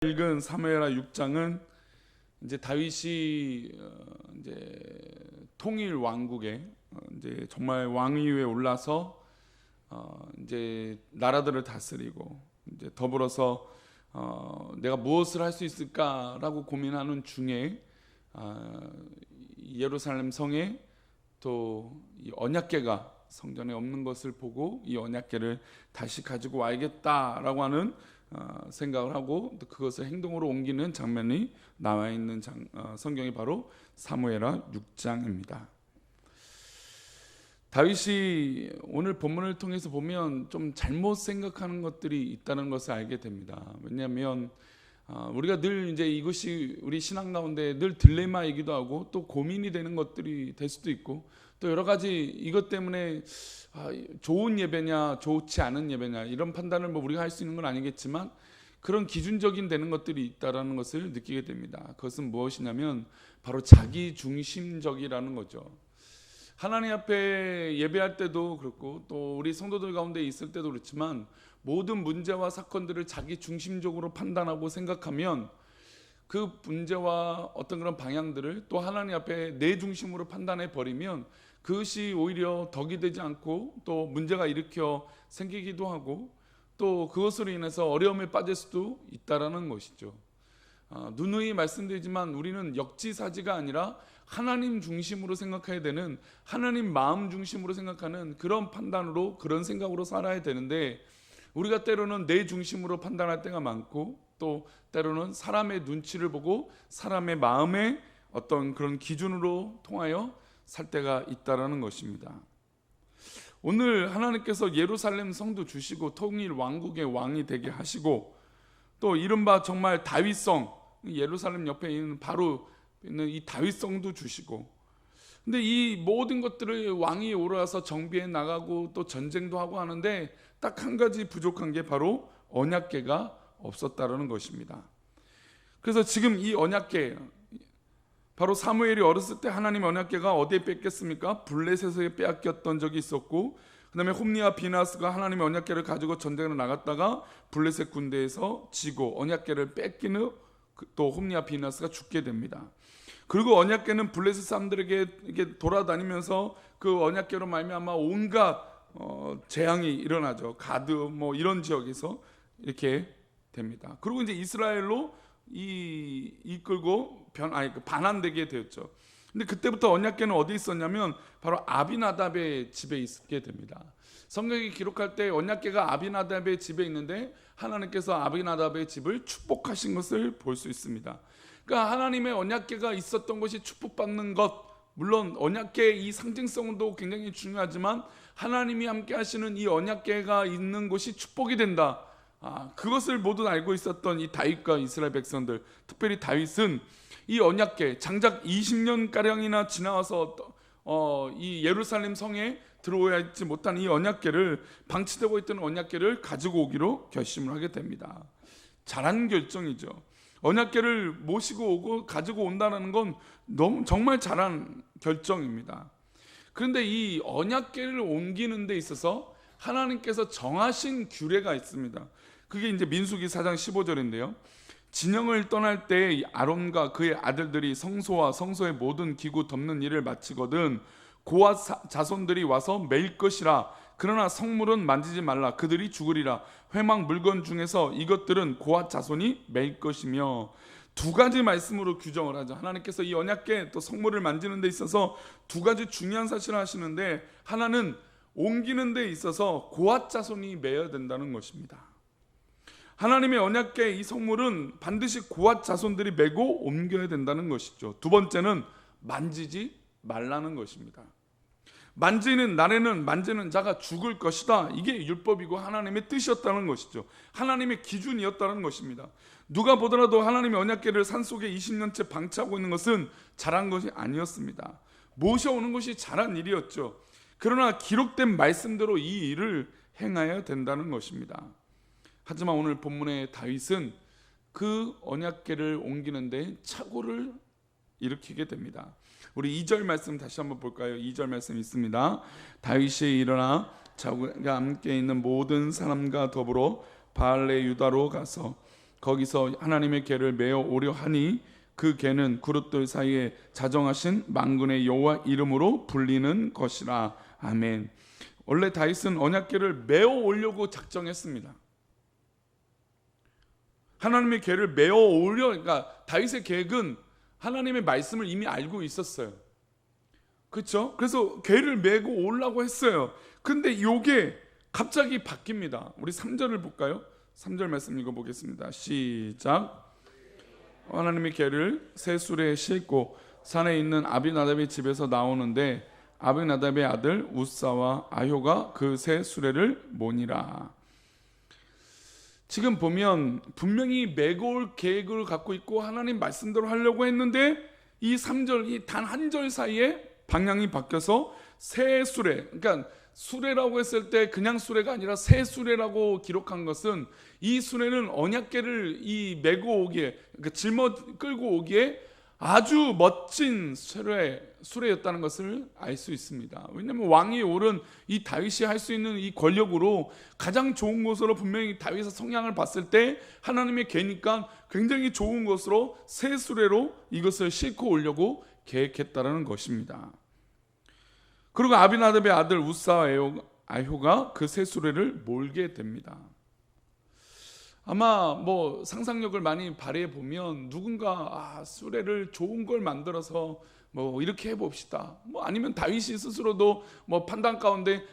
읽은 사무엘하 6장은 이제 다윗이 이제 통일 왕국에 이제 정말 왕위에 올라서 이제 나라들을 다스리고 이제 더불어서 내가 무엇을 할 수 있을까라고 고민하는 중에 예루살렘 성에 또 이 언약궤가 성전에 없는 것을 보고 이 언약궤를 다시 가지고 와야겠다라고 하는 생각을 하고 또 그것을 행동으로 옮기는 장면이 나와 있는 성경이 바로 사무엘하 6장입니다. 다윗이 오늘 본문을 통해서 보면 좀 잘못 생각하는 것들이 있다는 것을 알게 됩니다. 왜냐하면 우리가 늘 이제 이것이 우리 신앙 가운데 늘 딜레마이기도 하고 또 고민이 되는 것들이 될 수도 있고 또 여러 가지 이것 때문에 좋은 예배냐 좋지 않은 예배냐 이런 판단을 우리가 할 수 있는 건 아니겠지만 그런 기준적인 되는 것들이 있다라는 것을 느끼게 됩니다. 그것은 무엇이냐면 바로 자기 중심적이라는 거죠. 하나님 앞에 예배할 때도 그렇고 또 우리 성도들 가운데 있을 때도 그렇지만 모든 문제와 사건들을 자기 중심적으로 판단하고 생각하면 그 문제와 어떤 그런 방향들을 또 하나님 앞에 내 중심으로 판단해 버리면 그것이 오히려 덕이 되지 않고 또 문제가 일으켜 생기기도 하고 또 그것으로 인해서 어려움에 빠질 수도 있다라는 것이죠. 누누이 말씀드리지만 우리는 역지사지가 아니라 하나님 중심으로 생각해야 되는, 하나님 마음 중심으로 생각하는 그런 판단으로, 그런 생각으로 살아야 되는데 우리가 때로는 내 중심으로 판단할 때가 많고 또 때로는 사람의 눈치를 보고 사람의 마음의 어떤 그런 기준으로 통하여 살 때가 있다라는 것입니다. 오늘 하나님께서 예루살렘 성도 주시고 통일 왕국의 왕이 되게 하시고 또 이른바 정말 다윗성, 예루살렘 옆에 있는 바로 있는 이 다윗성도 주시고, 근데 이 모든 것들을 왕이 오르러서 정비해 나가고 또 전쟁도 하고 하는데 딱 한 가지 부족한 게 바로 언약궤가 없었다라는 것입니다. 그래서 지금 이 언약궤, 바로 사무엘이 어렸을 때 하나님 언약궤가 어디에 뺏겼습니까? 블레셋에 빼앗겼던 적이 있었고, 그 다음에 홈리와 비나스가 하나님의 언약궤를 가지고 전쟁을 나갔다가 블레셋 군대에서 지고 언약궤를 뺏기는 또 홈리와 비나스가 죽게 됩니다. 그리고 언약궤는 블레셋 사람들에게 이렇게 돌아다니면서 그 언약궤로 말미암아 온갖 재앙이 일어나죠. 가드 이런 지역에서 이렇게 됩니다. 그리고 이제 이스라엘로 이끌고 반환되게 되었죠. 근데 그때부터 언약궤는 어디 있었냐면 바로 아비나답의 집에 있게 됩니다. 성경이 기록할 때 언약궤가 아비나답의 집에 있는데 하나님께서 아비나답의 집을 축복하신 것을 볼 수 있습니다. 그러니까 하나님의 언약궤가 있었던 것이 축복받는 것, 물론 언약궤의 이 상징성도 굉장히 중요하지만 하나님이 함께 하시는 이 언약궤가 있는 곳이 축복이 된다. 그것을 모두 알고 있었던 이 다윗과 이스라엘 백성들, 특별히 다윗은 이 언약궤, 장작 20년가량이나 지나와서 이 예루살렘 성에 들어오야 있지 못한 이 언약궤를, 방치되고 있던 언약궤를 가지고 오기로 결심을 하게 됩니다. 잘한 결정이죠. 언약궤를 모시고 오고 가지고 온다는 건 너무 정말 잘한 결정입니다. 그런데 이 언약궤를 옮기는 데 있어서 하나님께서 정하신 규례가 있습니다. 그게 이제 민수기 4장 15절인데요. 진영을 떠날 때 아론과 그의 아들들이 성소와 성소의 모든 기구 덮는 일을 마치거든 고앗 자손들이 와서 매일 것이라. 그러나 성물은 만지지 말라. 그들이 죽으리라. 회막 물건 중에서 이것들은 고앗 자손이 매일 것이며. 두 가지 말씀으로 규정을 하죠. 하나님께서 이 언약궤 또 성물을 만지는 데 있어서 두 가지 중요한 사실을 하시는데, 하나는 옮기는 데 있어서 고앗 자손이 매야 된다는 것입니다. 하나님의 언약궤 이 성물은 반드시 고앗 자손들이 메고 옮겨야 된다는 것이죠. 두 번째는 만지지 말라는 것입니다. 만지는 날에는 만지는 자가 죽을 것이다. 이게 율법이고 하나님의 뜻이었다는 것이죠. 하나님의 기준이었다는 것입니다. 누가 보더라도 하나님의 언약궤를 산속에 20년째 방치하고 있는 것은 잘한 것이 아니었습니다. 모셔오는 것이 잘한 일이었죠. 그러나 기록된 말씀대로 이 일을 행해야 된다는 것입니다. 하지만 오늘 본문의 다윗은 그 언약궤를 옮기는데 착오를 일으키게 됩니다. 우리 2절 말씀 다시 한번 볼까요? 2절 말씀 있습니다. 다윗이 일어나 자기가 함께 있는 모든 사람과 더불어 바알레 유다로 가서 거기서 하나님의 궤를 메어 오려 하니 그 궤는 그릇들 사이에 자정하신 만군의 여호와 이름으로 불리는 것이라. 아멘. 원래 다윗은 언약궤를 메어 오려고 작정했습니다. 하나님의 궤를 메어 오려, 그러니까 다윗의 계획은 하나님의 말씀을 이미 알고 있었어요. 그렇죠? 그래서 궤를 메고 오려고 했어요. 근데 이게 갑자기 바뀝니다. 우리 3절을 볼까요? 3절 말씀 읽어보겠습니다. 시작. 하나님의 궤를 새 수레에 싣고 산에 있는 아비나답의 집에서 나오는데 아비나답의 아들 우사와 아효가 그 새 수레를 모니라. 지금 보면 분명히 메고 올 계획을 갖고 있고 하나님 말씀대로 하려고 했는데 이 3절, 이 단 한 절 사이에 방향이 바뀌어서 새 수레, 그러니까 수레라고 했을 때 그냥 수레가 아니라 새 수레라고 기록한 것은 이 수레는 언약궤를 이 메고 오기에, 그러니까 짊어 끌고 오기에 아주 멋진 수레였다는 것을 알 수 있습니다. 왜냐하면 왕이 오른 이 다윗이 할 수 있는 이 권력으로 가장 좋은 것으로 분명히 다윗의 성향을 봤을 때 하나님의 궤니까 굉장히 좋은 것으로 새 수레로 이것을 싣고 오려고 계획했다는 것입니다. 그리고 아비나답의 아들 우사와 아효가 그 새 수레를 몰게 됩니다. 아마 뭐 상상력을 많이 발휘해 보면 누군가 수레를 좋은 걸 만들어서 뭐 이렇게 해봅시다. 뭐 아니면 다윗이 스스로도 뭐 판단 가운데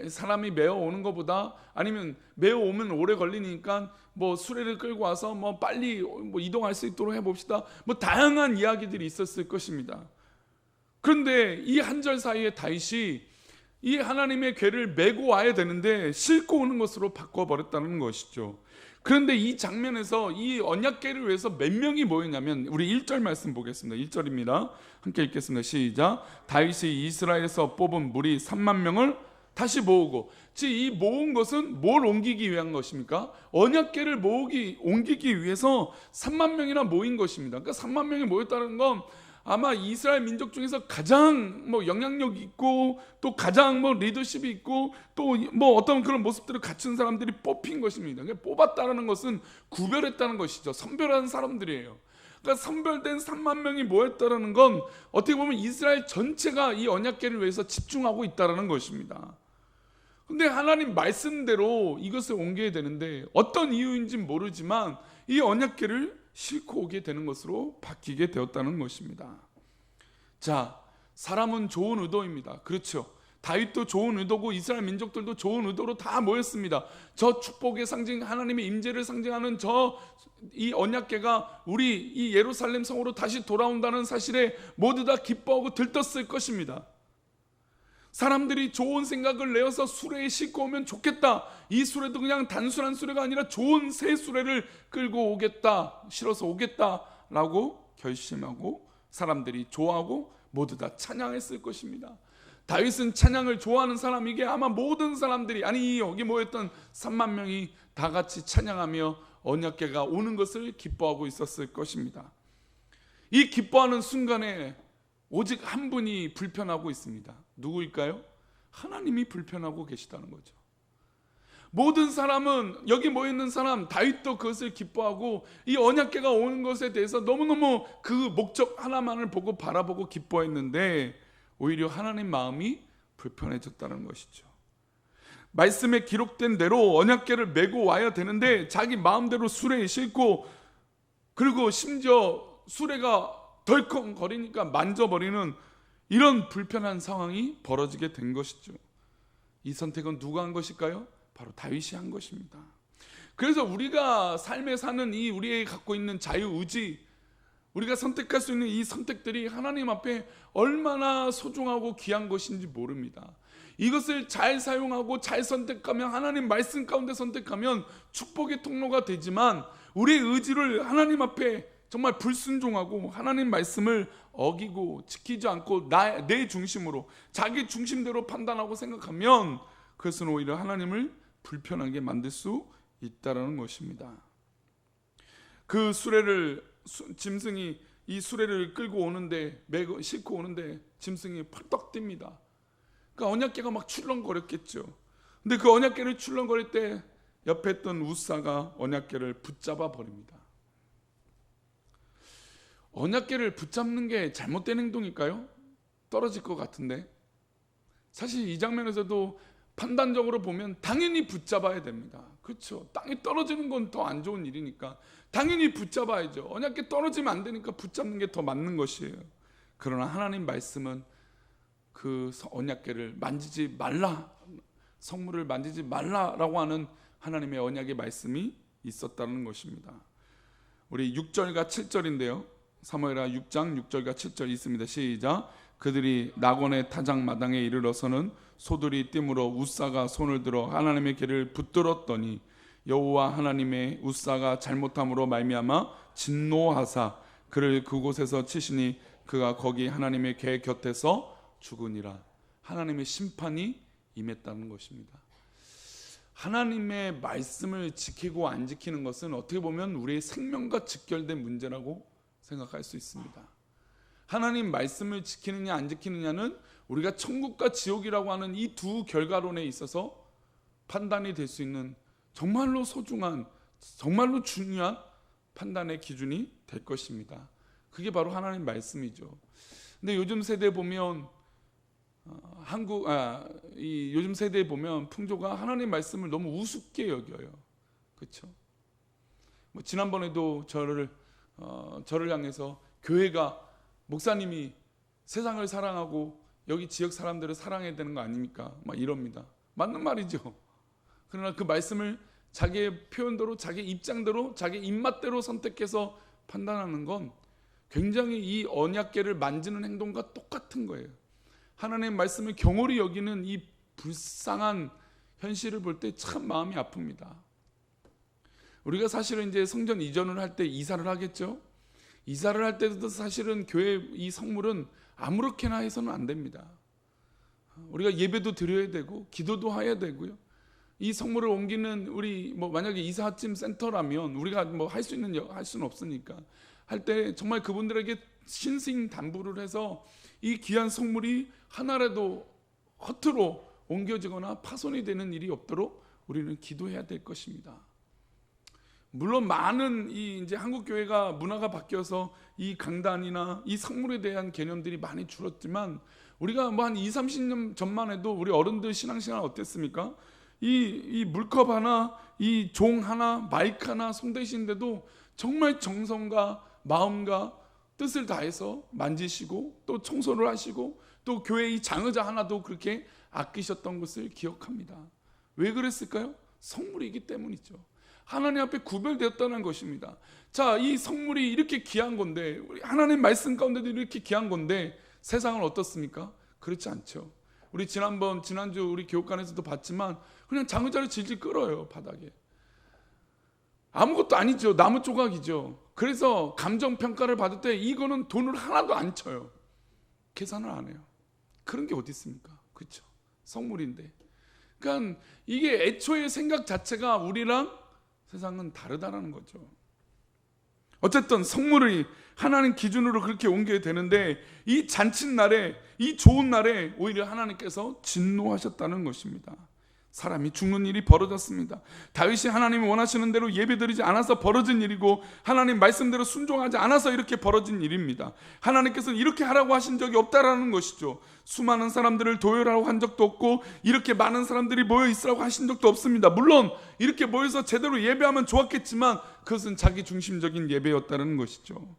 사람이 메어 오는 것보다 아니면 메어 오면 오래 걸리니까 뭐 수레를 끌고 와서 뭐 빨리 뭐 이동할 수 있도록 해봅시다. 뭐 다양한 이야기들이 있었을 것입니다. 그런데 이 한 절 사이에 다윗이 이 하나님의 궤를 메고 와야 되는데 싣고 오는 것으로 바꿔버렸다는 것이죠. 그런데 이 장면에서 이 언약궤를 위해서 몇 명이 모였냐면 우리 1절 말씀 보겠습니다. 1절입니다. 함께 읽겠습니다. 시작. 다윗이 이스라엘에서 뽑은 무리 3만 명을 다시 모으고, 즉 이 모은 것은 뭘 옮기기 위한 것입니까? 언약궤를 옮기기 위해서 3만 명이나 모인 것입니다. 그러니까 3만 명이 모였다는 건 아마 이스라엘 민족 중에서 가장 뭐 영향력 있고 또 가장 뭐 리더십이 있고 또 뭐 어떤 그런 모습들을 갖춘 사람들이 뽑힌 것입니다. 그러니까 뽑았다는 것은 구별했다는 것이죠. 선별한 사람들이에요. 그러니까 선별된 3만 명이 모였다는 건 어떻게 보면 이스라엘 전체가 이 언약궤를 위해서 집중하고 있다는 것입니다. 근데 하나님 말씀대로 이것을 옮겨야 되는데 어떤 이유인지는 모르지만 이 언약궤를 싣고 오게 되는 것으로 바뀌게 되었다는 것입니다. 자, 사람은 좋은 의도입니다. 그렇죠. 다윗도 좋은 의도고 이스라엘 민족들도 좋은 의도로 다 모였습니다. 저 축복의 상징, 하나님의 임재를 상징하는 이 언약궤가 우리 이 예루살렘 성으로 다시 돌아온다는 사실에 모두 다 기뻐하고 들떴을 것입니다. 사람들이 좋은 생각을 내어서 수레에 싣고 오면 좋겠다. 이 수레도 그냥 단순한 수레가 아니라 좋은 새 수레를 끌고 오겠다, 실어서 오겠다라고 결심하고 사람들이 좋아하고 모두 다 찬양했을 것입니다. 다윗은 찬양을 좋아하는 사람이기에 아마 모든 사람들이, 아니 여기 모였던 3만 명이 다 같이 찬양하며 언약궤가 오는 것을 기뻐하고 있었을 것입니다. 이 기뻐하는 순간에 오직 한 분이 불편하고 있습니다. 누구일까요? 하나님이 불편하고 계시다는 거죠. 모든 사람은, 여기 모여있는 사람 다윗도 그것을 기뻐하고 이 언약궤가 오는 것에 대해서 너무너무 그 목적 하나만을 보고 바라보고 기뻐했는데 오히려 하나님 마음이 불편해졌다는 것이죠. 말씀에 기록된 대로 언약궤를 메고 와야 되는데 자기 마음대로 수레에 싣고, 그리고 심지어 수레가 덜컹거리니까 만져버리는 이런 불편한 상황이 벌어지게 된 것이죠. 이 선택은 누가 한 것일까요? 바로 다윗이 한 것입니다. 그래서 우리가 삶에 사는 이 우리의 갖고 있는 자유의지, 우리가 선택할 수 있는 이 선택들이 하나님 앞에 얼마나 소중하고 귀한 것인지 모릅니다. 이것을 잘 사용하고 잘 선택하면, 하나님 말씀 가운데 선택하면 축복의 통로가 되지만, 우리의 의지를 하나님 앞에 정말 불순종하고 하나님 말씀을 어기고 지키지 않고 내 중심으로, 자기 중심대로 판단하고 생각하면 그것은 오히려 하나님을 불편하게 만들 수 있다는 것입니다. 그 짐승이 이 수레를 끌고 오는데, 싣고 오는데 짐승이 펄떡 뜁니다. 그러니까 언약궤가 막 출렁거렸겠죠. 근데 그 언약궤를 출렁거릴 때 옆에 있던 우사가 언약궤를 붙잡아 버립니다. 언약궤를 붙잡는 게 잘못된 행동일까요? 떨어질 것 같은데. 사실 이 장면에서도 판단적으로 보면 당연히 붙잡아야 됩니다. 그렇죠? 땅이 떨어지는 건 더 안 좋은 일이니까 당연히 붙잡아야죠. 언약궤 떨어지면 안 되니까 붙잡는 게 더 맞는 것이에요. 그러나 하나님 말씀은 그 언약궤를 만지지 말라, 성물을 만지지 말라라고 하는 하나님의 언약의 말씀이 있었다는 것입니다. 우리 6절과 7절인데요. 사무엘하 6장 6절과 7절 있습니다. 시작. 그들이 낙원의 타작 마당에 이르러서는 소들이 띠므로 우사가 손을 들어 하나님의 궤를 붙들었더니 여호와 하나님의 우사가 잘못함으로 말미암아 진노하사 그를 그곳에서 치시니 그가 거기 하나님의 궤 곁에서 죽으니라. 하나님의 심판이 임했다는 것입니다. 하나님의 말씀을 지키고 안 지키는 것은 어떻게 보면 우리의 생명과 직결된 문제라고 생각할 수 있습니다. 하나님 말씀을 지키느냐 안 지키느냐는 우리가 천국과 지옥이라고 하는 이 두 결과론에 있어서 판단이 될 수 있는 정말로 소중한, 정말로 중요한 판단의 기준이 될 것입니다. 그게 바로 하나님 말씀이죠. 근데 요즘 세대에 보면 요즘 세대에 보면 풍조가 하나님 말씀을 너무 우습게 여겨요. 그렇죠? 지난번에도 저를 향해서 교회가 목사님이 세상을 사랑하고 여기 지역 사람들을 사랑해야 되는 거 아닙니까? 막 이럽니다. 맞는 말이죠. 그러나 그 말씀을 자기의 표현대로, 자기 입장대로, 자기 입맛대로 선택해서 판단하는 건 굉장히 이 언약궤를 만지는 행동과 똑같은 거예요. 하나님의 말씀을 경홀히 여기는 이 불쌍한 현실을 볼 때 참 마음이 아픕니다. 우리가 사실은 이제 성전 이전을 할 때 이사를 하겠죠. 이사를 할 때도 사실은 교회 이 성물은 아무렇게나 해서는 안 됩니다. 우리가 예배도 드려야 되고 기도도 해야 되고요. 이 성물을 옮기는 우리 만약에 이사짐 센터라면 우리가 할 수 있는 할 수는 없으니까 할 때 정말 그분들에게 신신당부를 해서 이 귀한 성물이 하나라도 허투루 옮겨지거나 파손이 되는 일이 없도록 우리는 기도해야 될 것입니다. 물론 많은 이제 한국 교회가 문화가 바뀌어서 이 강단이나 이 성물에 대한 개념들이 많이 줄었지만 우리가 한 20-30년 전만 해도 우리 어른들 신앙생활 어땠습니까? 이 물컵 하나, 이 종 하나, 마이크 하나 손대시는데도 정말 정성과 마음과 뜻을 다해서 만지시고 또 청소를 하시고 또 교회 이 장의자 하나도 그렇게 아끼셨던 것을 기억합니다. 왜 그랬을까요? 성물이기 때문이죠. 하나님 앞에 구별되었다는 것입니다. 자, 이 성물이 이렇게 귀한 건데, 우리 하나님 말씀 가운데도 이렇게 귀한 건데 세상은 어떻습니까? 그렇지 않죠. 우리 지난주 우리 교육관에서도 봤지만 그냥 장의자를 질질 끌어요, 바닥에. 아무것도 아니죠. 나무 조각이죠. 그래서 감정평가를 받을 때 이거는 돈을 하나도 안 쳐요. 계산을 안 해요. 그런 게 어디 있습니까? 그렇죠. 성물인데. 그러니까 이게 애초에 생각 자체가 우리랑 세상은 다르다라는 거죠. 어쨌든 성물이 하나님 기준으로 그렇게 옮겨야 되는데 이 잔칫날에, 이 좋은 날에 오히려 하나님께서 진노하셨다는 것입니다. 사람이 죽는 일이 벌어졌습니다. 다윗이 하나님이 원하시는 대로 예배드리지 않아서 벌어진 일이고 하나님 말씀대로 순종하지 않아서 이렇게 벌어진 일입니다. 하나님께서는 이렇게 하라고 하신 적이 없다라는 것이죠. 수많은 사람들을 도열하라고 한 적도 없고 이렇게 많은 사람들이 모여 있으라고 하신 적도 없습니다. 물론 이렇게 모여서 제대로 예배하면 좋았겠지만 그것은 자기 중심적인 예배였다는 것이죠.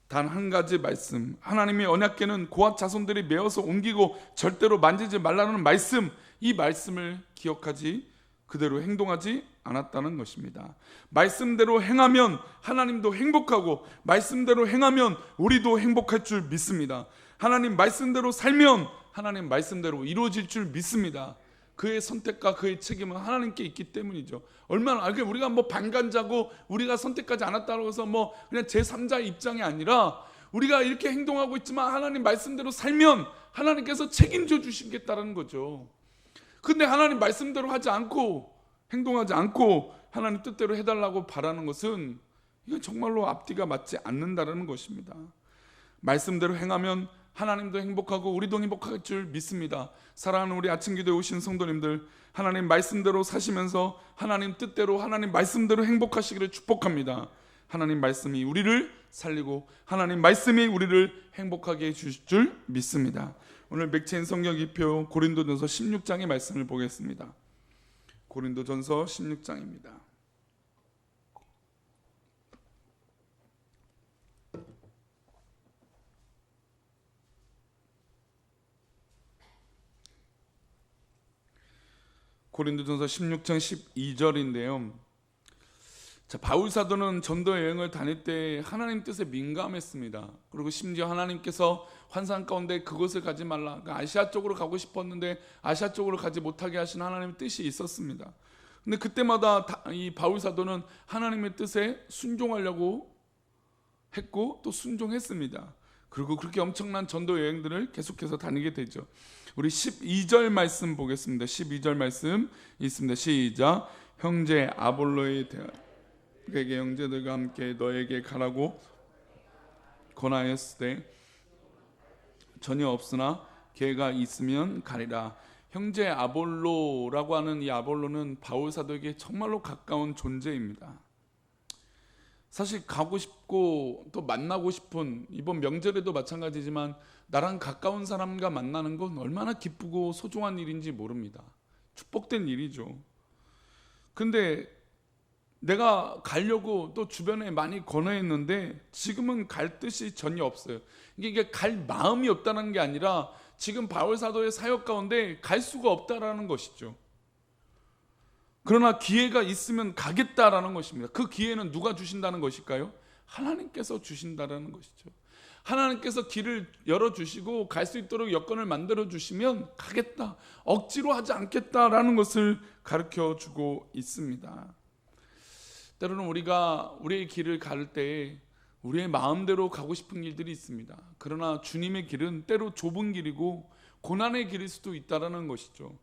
단 한 가지 말씀, 하나님의 언약궤는 고앗 자손들이 메어서 옮기고 절대로 만지지 말라는 말씀, 이 말씀을 기억하지 그대로 행동하지 않았다는 것입니다. 말씀대로 행하면 하나님도 행복하고 말씀대로 행하면 우리도 행복할 줄 믿습니다. 하나님 말씀대로 살면 하나님 말씀대로 이루어질 줄 믿습니다. 그의 선택과 그의 책임은 하나님께 있기 때문이죠. 얼마나 우리가 반간자고 우리가 선택하지 않았다고 해서 그냥 제3자의 입장이 아니라 우리가 이렇게 행동하고 있지만 하나님 말씀대로 살면 하나님께서 책임져 주시겠다는 거죠. 근데 하나님 말씀대로 하지 않고 행동하지 않고 하나님 뜻대로 해달라고 바라는 것은 이건 정말로 앞뒤가 맞지 않는다는 것입니다. 말씀대로 행하면 하나님도 행복하고 우리도 행복할 줄 믿습니다. 사랑하는 우리 아침 기도에 오신 성도님들, 하나님 말씀대로 사시면서 하나님 뜻대로 하나님 말씀대로 행복하시기를 축복합니다. 하나님 말씀이 우리를 살리고 하나님 말씀이 우리를 행복하게 해주실 줄 믿습니다. 오늘 맥체인 성경 기표 고린도전서 16장의 말씀을 보겠습니다. 고린도전서 16장입니다. 고린도전서 16장 12절인데요. 자, 바울 사도는 전도 여행을 다닐 때 하나님 뜻에 민감했습니다. 그리고 심지어 하나님께서 환상 가운데 그곳을 가지 말라, 그러니까 아시아 쪽으로 가고 싶었는데 아시아 쪽으로 가지 못하게 하신 하나님의 뜻이 있었습니다. 근데 그때마다 이 바울 사도는 하나님의 뜻에 순종하려고 했고 또 순종했습니다. 그리고 그렇게 엄청난 전도 여행들을 계속해서 다니게 되죠. 우리 12절 말씀 보겠습니다. 12절 말씀 있습니다. 시작. 형제 아볼로에 대하여 그에게 형제들과 함께 너에게 가라고 권하였을 때 전혀 없으나 걔가 있으면 가리라. 형제 아볼로라고 하는 이 아볼로는 바울 사도에게 정말로 가까운 존재입니다. 사실 가고 싶고 또 만나고 싶은, 이번 명절에도 마찬가지지만 나랑 가까운 사람과 만나는 건 얼마나 기쁘고 소중한 일인지 모릅니다. 축복된 일이죠. 근데 내가 가려고 또 주변에 많이 권유했는데 지금은 갈 뜻이 전혀 없어요. 이게 갈 마음이 없다는 게 아니라 지금 바울 사도의 사역 가운데 갈 수가 없다라는 것이죠. 그러나 기회가 있으면 가겠다라는 것입니다. 그 기회는 누가 주신다는 것일까요? 하나님께서 주신다라는 것이죠. 하나님께서 길을 열어주시고 갈 수 있도록 여건을 만들어주시면 가겠다, 억지로 하지 않겠다라는 것을 가르쳐주고 있습니다. 때로는 우리가 우리의 길을 갈 때 우리의 마음대로 가고 싶은 길들이 있습니다. 그러나 주님의 길은 때로 좁은 길이고 고난의 길일 수도 있다는 것이죠.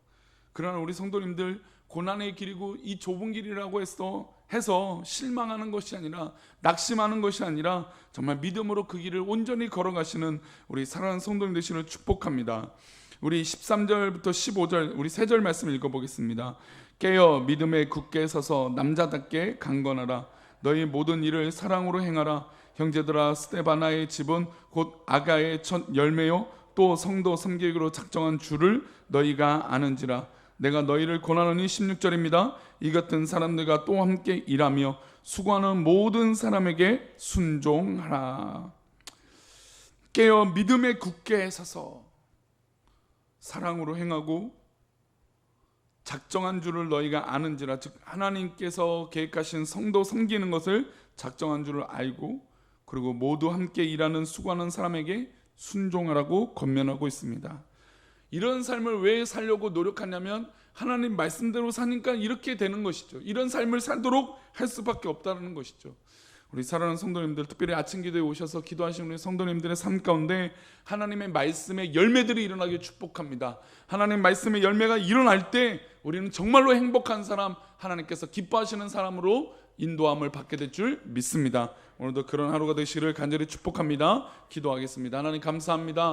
그러나 우리 성도님들, 고난의 길이고 이 좁은 길이라고 해서 실망하는 것이 아니라, 낙심하는 것이 아니라 정말 믿음으로 그 길을 온전히 걸어가시는 우리 사랑하는 성도님 되시는 축복합니다. 우리 13절부터 15절 우리 3절 말씀 읽어보겠습니다. 깨어 믿음에 굳게 서서 남자답게 강건하라. 너희 모든 일을 사랑으로 행하라. 형제들아, 스데바나의 집은 곧 아가의 첫 열매요 또 성도 섬기기로 작정한 줄을 너희가 아는지라. 내가 너희를 권하노니 16절입니다. 이 같은 사람들과 또 함께 일하며 수고하는 모든 사람에게 순종하라. 깨어 믿음에 굳게 서서 사랑으로 행하고 작정한 줄을 너희가 아는지라. 즉 하나님께서 계획하신 성도 섬기는 것을 작정한 줄을 알고, 그리고 모두 함께 일하는 수고하는 사람에게 순종하라고 권면하고 있습니다. 이런 삶을 왜 살려고 노력하냐면 하나님 말씀대로 사니까 이렇게 되는 것이죠. 이런 삶을 살도록 할 수밖에 없다는 것이죠. 우리 사랑하는 성도님들, 특별히 아침 기도에 오셔서 기도하시는 우리 성도님들의 삶 가운데 하나님의 말씀의 열매들이 일어나길 축복합니다. 하나님 말씀의 열매가 일어날 때 우리는 정말로 행복한 사람, 하나님께서 기뻐하시는 사람으로 인도함을 받게 될 줄 믿습니다. 오늘도 그런 하루가 되시기를 간절히 축복합니다. 기도하겠습니다. 하나님 감사합니다.